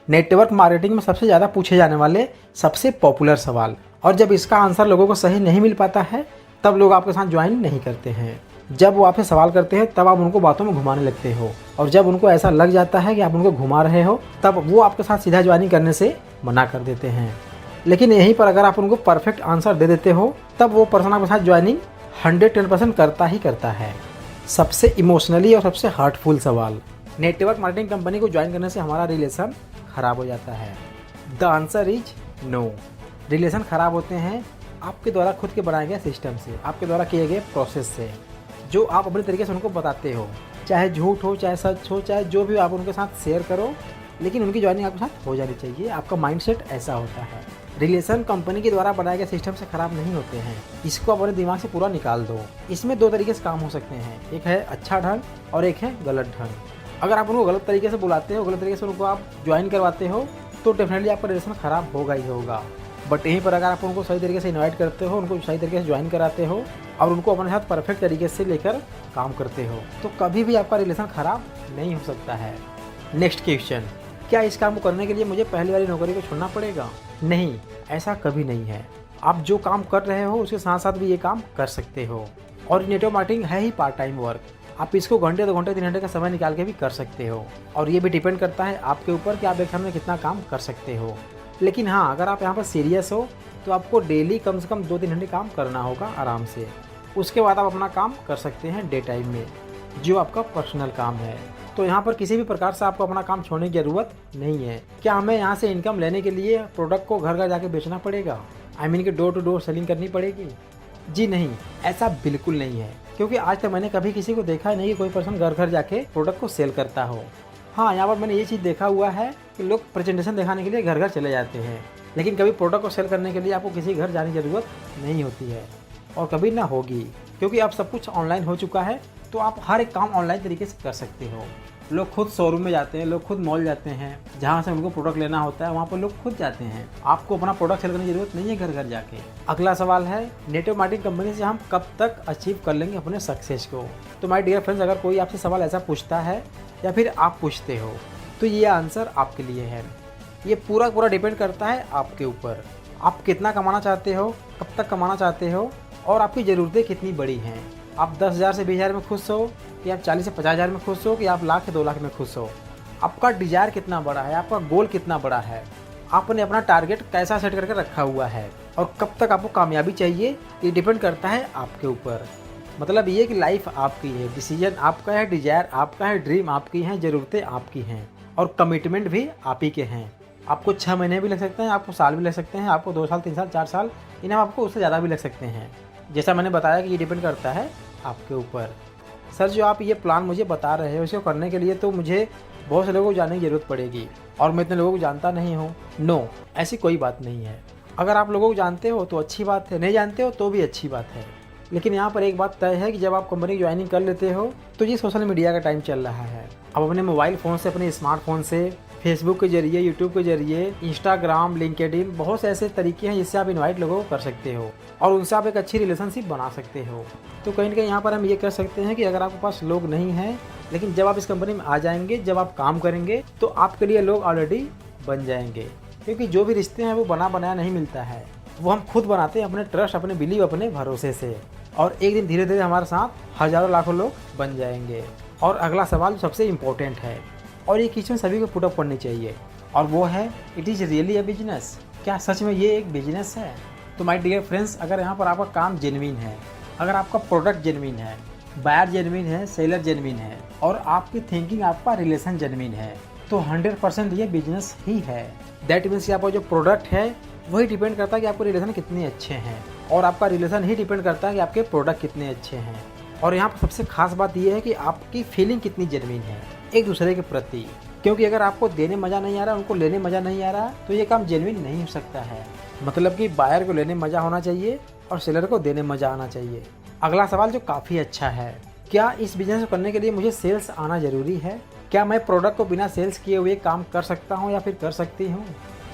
Network marketing में सबसे ज़्यादा पूछे जाने वाले सबसे पॉपुलर सवाल, और जब इसका आंसर लोगों को सही नहीं मिल पाता है तब लोग आपके साथ ज्वाइन नहीं करते हैं। जब वो आपसे सवाल करते हैं तब आप उनको बातों में घुमाने लगते हो, और जब उनको ऐसा लग जाता है कि आप उनको घुमा रहे हो तब वो आपके साथ सीधा ज्वाइनिंग करने से मना कर देते हैं। लेकिन यहीं पर अगर आप उनको परफेक्ट आंसर दे देते हो तब वो पर्सन आपके साथ ज्वाइनिंग 110% करता ही करता है। सबसे इमोशनली और सबसे हर्टफुल सवाल, नेटवर्क मार्केटिंग कंपनी को ज्वाइन करने से हमारा रिलेशन ख़राब हो जाता है। The answer is no. Relation ख़राब होते हैं आपके द्वारा खुद के बनाए गए सिस्टम से, आपके द्वारा किए गए प्रोसेस से, जो आप अपने तरीके से उनको बताते हो, चाहे झूठ हो चाहे सच हो, चाहे जो भी आप उनके साथ शेयर करो, लेकिन उनकी ज्वाइनिंग आपके साथ हो जानी चाहिए। आपका माइंडसेट ऐसा होता है। रिलेशन कंपनी के द्वारा बनाए गए सिस्टम से ख़राब नहीं होते हैं, इसको अपने दिमाग से पूरा निकाल दो। इसमें दो तरीके से काम हो सकते हैं, एक है अच्छा ढंग और एक है गलत ढंग। अगर आप उनको गलत तरीके से बुलाते हो, गलत तरीके से उनको आप ज्वाइन करवाते हो तो डेफिनेटली आपका रिलेशन ख़राब होगा ही होगा। बट यहीं पर अगर आप उनको सही तरीके से इनवाइट करते हो, उनको सही तरीके से ज्वाइन कराते हो और उनको अपने साथ परफेक्ट तरीके से लेकर काम करते हो तो कभी भी आपका रिलेशन ख़राब नहीं हो सकता है। नेक्स्ट क्वेश्चन, क्या इस काम को करने के लिए मुझे पहली वाली नौकरी को छोड़ना पड़ेगा? नहीं, ऐसा कभी नहीं है। आप जो काम कर रहे हो उसके साथ साथ भी ये काम कर सकते हो, और नेटवर्क मार्केटिंग है ही पार्ट टाइम वर्क। आप इसको घंटे 2 घंटे 3 घंटे का समय निकाल के भी कर सकते हो, और ये भी डिपेंड करता है आपके ऊपर कि आप एक समय में कितना काम कर सकते हो। लेकिन हाँ, अगर आप यहाँ पर सीरियस हो तो आपको डेली कम से कम 2-3 घंटे काम करना होगा आराम से। उसके बाद आप अपना काम कर सकते हैं डे टाइम में, जो आपका पर्सनल काम है। तो यहाँ पर किसी भी प्रकार से आपको अपना काम छोड़ने की ज़रूरत नहीं है। क्या हमें यहाँ से इनकम लेने के लिए प्रोडक्ट को घर घर जाके बेचना पड़ेगा? आई मीन कि डोर टू डोर सेलिंग करनी पड़ेगी? जी नहीं, ऐसा बिल्कुल नहीं है, क्योंकि आज तक मैंने कभी किसी को देखा नहीं कि कोई पर्सन घर घर जाके प्रोडक्ट को सेल करता हो। हाँ, यहाँ पर मैंने ये चीज़ देखा हुआ है कि लोग प्रेजेंटेशन दिखाने के लिए घर घर चले जाते हैं, लेकिन कभी प्रोडक्ट को सेल करने के लिए आपको किसी घर जाने की ज़रूरत नहीं होती है, और कभी ना होगी, क्योंकि अब सब कुछ ऑनलाइन हो चुका है। तो आप हर एक काम ऑनलाइन तरीके से कर सकते हो। लोग खुद शोरूम में जाते हैं, लोग खुद मॉल जाते हैं, जहाँ से उनको प्रोडक्ट लेना होता है वहाँ पर लोग खुद जाते हैं। आपको अपना प्रोडक्ट सेल करने की जरूरत नहीं है घर घर जाके। अगला सवाल है, नेटवर्क मार्केटिंग कंपनी से हम कब तक अचीव कर लेंगे अपने सक्सेस को? तो माय डियर फ्रेंड्स, अगर कोई आपसे सवाल ऐसा पूछता है या फिर आप पूछते हो तो ये आंसर आपके लिए है। ये पूरा डिपेंड करता है आपके ऊपर। आप कितना कमाना चाहते हो, कब तक कमाना चाहते हो, और आपकी ज़रूरतें कितनी बड़ी हैं। आप 10,000 से 20,000 में खुश हो, कि आप 40 से 50,000 में खुश हो, कि आप लाख से 2 लाख में खुश हो। आपका डिज़ायर कितना बड़ा है, आपका गोल कितना बड़ा है, आपने अपना टारगेट कैसा सेट करके रखा हुआ है, और कब तक आपको कामयाबी चाहिए, ये डिपेंड करता है आपके ऊपर। मतलब ये कि लाइफ आपकी है, डिसीजन आपका है, डिज़ायर आपका है, ड्रीम आपकी है, ज़रूरतें आपकी हैं, और कमिटमेंट भी आप ही के हैं। आपको 6 महीने भी लग सकते हैं, आपको साल भी लग सकते हैं, आपको 2 साल 3 साल 4 साल, इन्हें आपको उससे ज़्यादा भी लग सकते हैं। जैसा मैंने बताया कि ये डिपेंड करता है आपके ऊपर। सर, जो आप ये प्लान मुझे बता रहे हो, इसको करने के लिए तो मुझे बहुत से लोगों को जानने की ज़रूरत पड़ेगी, और मैं इतने लोगों को जानता नहीं हूँ। नो, ऐसी कोई बात नहीं है। अगर आप लोगों को जानते हो तो अच्छी बात है, नहीं जानते हो तो भी अच्छी बात है। लेकिन यहाँ पर एक बात तय है कि जब आप कंपनी की ज्वाइनिंग कर लेते हो तो ये सोशल मीडिया का टाइम चल रहा है। आप अपने मोबाइल फ़ोन से, अपने स्मार्टफोन से, फेसबुक के जरिए, यूट्यूब के जरिए, इंस्टाग्राम, लिंक्डइन, बहुत से ऐसे तरीके हैं जिससे आप इनवाइट लोगों को कर सकते हो, और उनसे आप एक अच्छी रिलेशनशिप बना सकते हो। तो कहीं ना कहीं यहाँ पर हम ये कर सकते हैं कि अगर आपके पास लोग नहीं हैं, लेकिन जब आप इस कंपनी में आ जाएंगे, जब आप काम करेंगे तो आपके लिए लोग ऑलरेडी बन जाएंगे। क्योंकि जो भी रिश्ते हैं वो बना बनाया नहीं मिलता है, वो हम खुद बनाते हैं अपने ट्रस्ट, अपने बिलीव, अपने भरोसे से, और एक दिन धीरे धीरे हमारे साथ हज़ारों लाखों लोग बन जाएंगे। और अगला सवाल जो सबसे इम्पोर्टेंट है, और ये क्वेश्चन सभी को पुटअप करनी चाहिए, और वो है, it is really a business? क्या सच में ये एक बिजनेस है? तो माय डियर फ्रेंड्स, अगर यहाँ पर आपका काम जेन्युइन है, अगर आपका प्रोडक्ट जेन्युइन है, बायर जेन्युइन है, सेलर जेन्युइन है, और आपकी थिंकिंग, आपका रिलेशन जेन्युइन है, तो 100% ये बिजनेस ही है। दैट मीन्स कि आपका जो प्रोडक्ट है वही डिपेंड करता है कि आपके रिलेशन कितने अच्छे हैं, और आपका रिलेशन ही डिपेंड करता है कि आपके प्रोडक्ट कितने अच्छे हैं। और यहाँ पर सबसे खास बात यह है कि आपकी फीलिंग कितनी जेन्युइन है एक दूसरे के प्रति। क्योंकि अगर आपको देने मज़ा नहीं आ रहा, उनको लेने मज़ा नहीं आ रहा, तो ये काम जेन्युइन नहीं हो सकता है। मतलब कि बायर को लेने मज़ा होना चाहिए और सेलर को देने मज़ा आना चाहिए। अगला सवाल जो काफ़ी अच्छा है, क्या इस बिजनेस को करने के लिए मुझे सेल्स आना ज़रूरी है? क्या मैं प्रोडक्ट को बिना सेल्स किए हुए काम कर सकता हूँ या फिर कर सकती हूँ?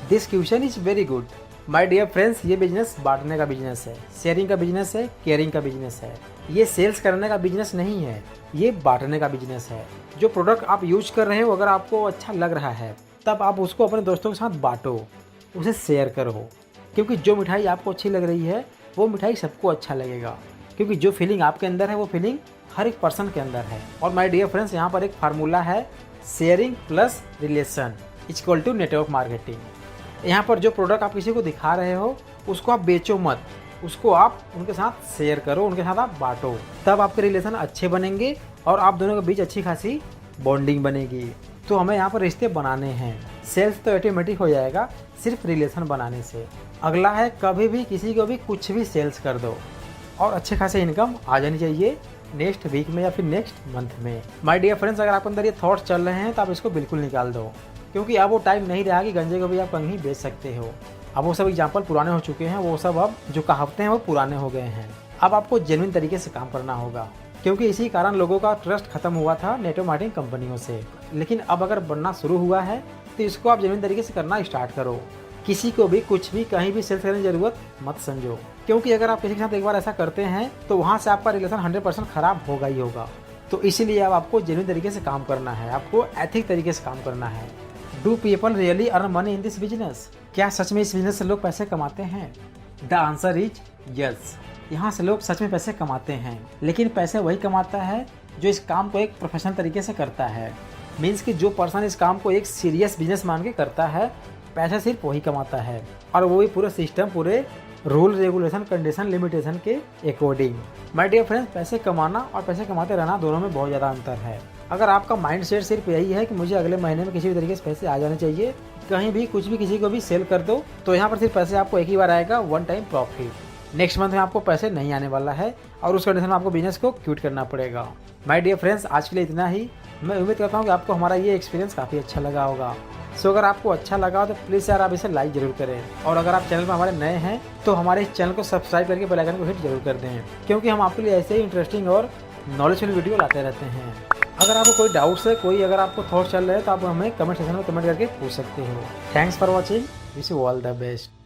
This question is very good. My dear friends, ये बिजनेस बांटने का बिजनेस है, शेयरिंग का बिजनेस है, केयरिंग का बिजनेस है। ये सेल्स करने का बिजनेस नहीं है, ये बांटने का बिजनेस है। जो प्रोडक्ट आप यूज कर रहे हो, अगर आपको अच्छा लग रहा है तब आप उसको अपने दोस्तों के साथ बांटो, उसे शेयर करो, क्योंकि जो मिठाई आपको अच्छी लग रही है वो मिठाई सबको अच्छा लगेगा, क्योंकि जो फीलिंग आपके अंदर है वो फीलिंग हर एक पर्सन के अंदर है। और माय डियर फ्रेंड्स, यहाँ पर एक फार्मूला है, sharing plus relation equal to network marketing. यहाँ पर जो प्रोडक्ट आप किसी को दिखा रहे हो उसको आप बेचो मत, उसको आप उनके साथ शेयर करो, उनके साथ आप बांटो, तब आपके रिलेशन अच्छे बनेंगे और आप दोनों के बीच अच्छी खासी बॉन्डिंग बनेगी। तो हमें यहाँ पर रिश्ते बनाने हैं, सेल्स तो ऑटोमेटिक हो जाएगा सिर्फ रिलेशन बनाने से। अगला है, कभी भी किसी को भी कुछ भी सेल्स कर दो और अच्छे खासे इनकम आ जानी चाहिए नेक्स्ट वीक में या फिर नेक्स्ट मंथ में। माय डियर फ्रेंड्स, अगर आपके अंदर ये थॉट्स चल रहे हैं तो आप इसको बिल्कुल निकाल दो, क्योंकि अब वो टाइम नहीं रहा कि गंजे को भी आप कहीं बेच सकते हो। अब वो सब एग्जाम्पल पुराने हो चुके हैं, वो सब अब जो कहावतें हैं वो पुराने हो गए हैं। अब आपको जेन्युइन तरीके से काम करना होगा, क्योंकि इसी कारण लोगों का ट्रस्ट खत्म हुआ था नेटवर्क मार्केटिंग कंपनियों से। लेकिन अब अगर बनना शुरू हुआ है तो इसको आप जेन्युइन तरीके से करना स्टार्ट करो। किसी को भी कुछ भी कहीं भी सेल्स करने की जरूरत मत समझो, क्योंकि अगर आप किसी के साथ एक बार ऐसा करते हैं तो वहाँ से आपका रिलेशन 100% खराब होगा ही होगा। तो इसीलिए अब आपको जेन्युइन तरीके से काम करना है, आपको एथिक तरीके से काम करना है। Do people really earn money in this business? क्या सच में इस बिजनेस से लोग पैसे कमाते हैं? The answer is yes. यहाँ से लोग सच में पैसे कमाते हैं, लेकिन पैसे वही कमाता है जो इस काम को एक प्रोफेशनल तरीके से करता है। मीन्स कि जो पर्सन इस काम को एक सीरियस बिजनेस मान के करता है, पैसा सिर्फ वही कमाता है, और वो भी पूरे सिस्टम, पूरे रूल रेगुलेशन कंडीशन लिमिटेशन के अकॉर्डिंग। माय डियर फ्रेंड्स, पैसे कमाना और पैसे कमाते रहना दोनों में बहुत ज़्यादा अंतर है। अगर आपका माइंड सेट सिर्फ यही है कि मुझे अगले महीने में किसी भी तरीके से पैसे आ जाने चाहिए, कहीं भी कुछ भी किसी को भी सेल कर दो, तो यहाँ पर सिर्फ पैसे आपको एक ही बार आएगा, one time profit. Next month में आपको पैसे नहीं आने वाला है और उस कंडीशन में आपको बिजनेस को क्विट करना पड़ेगा। माय डियर फ्रेंड्स, आज के लिए इतना ही। मैं उम्मीद करता हूँ कि आपको हमारा ये एक्सपीरियंस काफ़ी अच्छा लगा होगा। सो अगर आपको अच्छा लगा हो तो प्लीज़ यार आप इसे लाइक जरूर करें, और अगर आप चैनल पर हमारे नए हैं तो हमारे इस चैनल को सब्सक्राइब करके बेल आइकन को हिट जरूर कर दें, क्योंकि हम आपके लिए ऐसे ही इंटरेस्टिंग और नॉलेजफुल वीडियो लाते रहते हैं। अगर आपको कोई डाउट्स है, कोई अगर आपको थॉट्स चल रहे हैं तो आप हमें कमेंट सेक्शन में कमेंट करके पूछ सकते हो। Thanks for watching, wish you all the best.